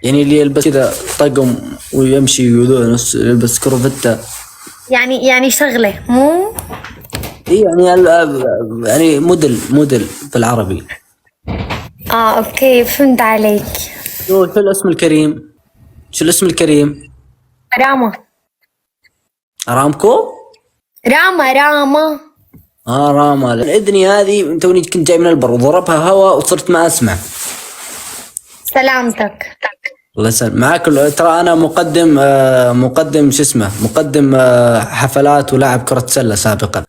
يعني اللي يلبس كذا طقم ويمشي وذول نص يلبس كروفتا. يعني شغلة مو. اي يعني موديل بالعربي. اوكي فهمت عليك. شو الاسم الكريم؟ شو الاسم الكريم؟ راما. ارامكو؟ راما. راما. الاذني هذه توني كنت جاي من البر وضربها هواء وصرت ما اسمع. سلامتك. الله يسلم معاك. ترى انا مقدم شو اسمه مقدم حفلات ولاعب كرة سلة سابقا.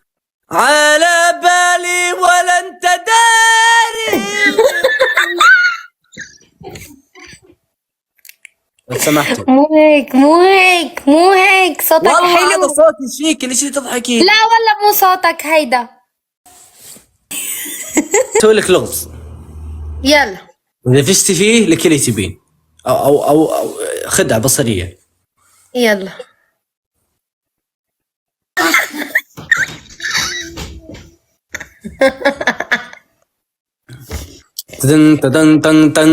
على بالي ولا انت داري. لو سمحتي. مو هيك صوتك والله حلو. هذا صوتي شيك. ليش تضحكي؟ لا والله مو صوتك هيدا. اسوي لك لغز. يلا. اذا فزتي فيه لك اللي تبين أو خدعة بصرية. يلا. تدن تدن تن تن.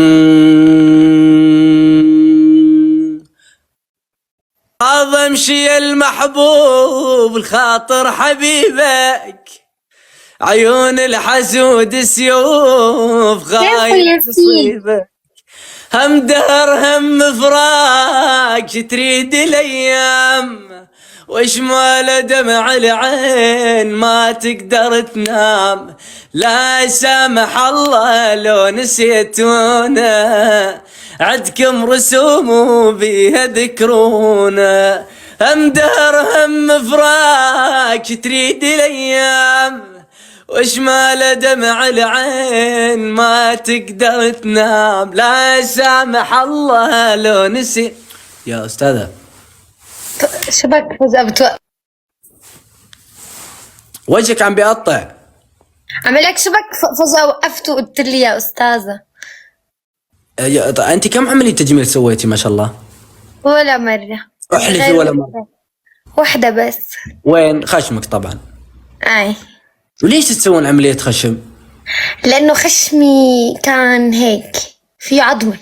أعظم شي المحبوب الخاطر حبيبك، عيون الحسود سيوف غاية تصيبك، هم دهر هم فراق تريد الايام، وش مال دمع العين ما تقدر تنام، لا سامح الله لو نسيتونا عدكم رسوم وبيها ذكرونا، هم دهر هم فراق تريد الايام، وش مال دمع العين ما تقدر تنام، لا سامح الله لو نسي. يا استاذة شبك فجأة وجهك عم بيقطع. عملك شبك فجأة وقفت وقلت لي يا استاذة. انت كم عملية تجميل سويتي ما شاء الله؟ ولا مرة. احلفي ولا مرة؟ واحدة بس. وين خشمك طبعا. اي. وليش تسوون عملية خشم؟ لانه خشمي كان هيك في عظمة.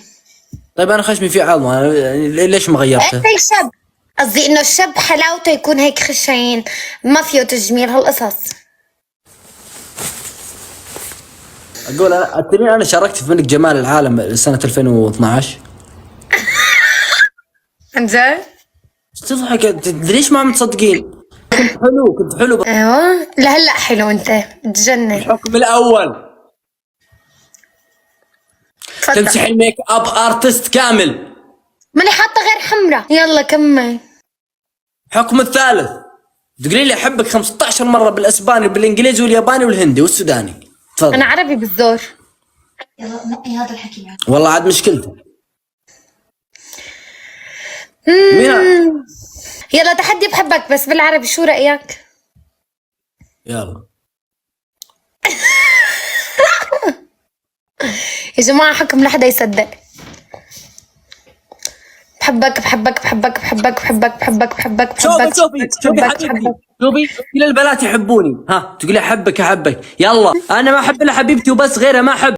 طيب انا خشمي فيه عظمة، ليش ما غيرته؟ زي شب، قصدي انه الشب حلاوته يكون هيك خشين ما فيه تجميل هالقصص. اقول انا شاركت في ملك جمال العالم سنة 2012. عن جد؟ تضحك ليش ما عم تصدقين؟ كنت حلو ايوه لهلا حلو انت تجنن. الحكم الاول تمسح الميك اب ارتست كامل. ماني حاطه غير حمرة. يلا كمل. الحكم الثالث تقولي لي احبك 15 مرة بالاسباني بالانجليزي والياباني والهندي والسوداني. تفضل. انا عربي بالزور. يلا نقي هذا الحكي معك. والله عاد مشكلتك. يلا تحدي بحبك بس بالعربي، شو رأيك؟ يلا. يا جماعة حكم لحدا يصدق. بحبك بحبك بحبك بحبك بحبك بحبك بحبك شوفي حبيبتي، شوفي كل البنات يحبوني، ها تقولي احبك. يلا انا ما احب الا حبيبتي وبس، غيرها ما احب.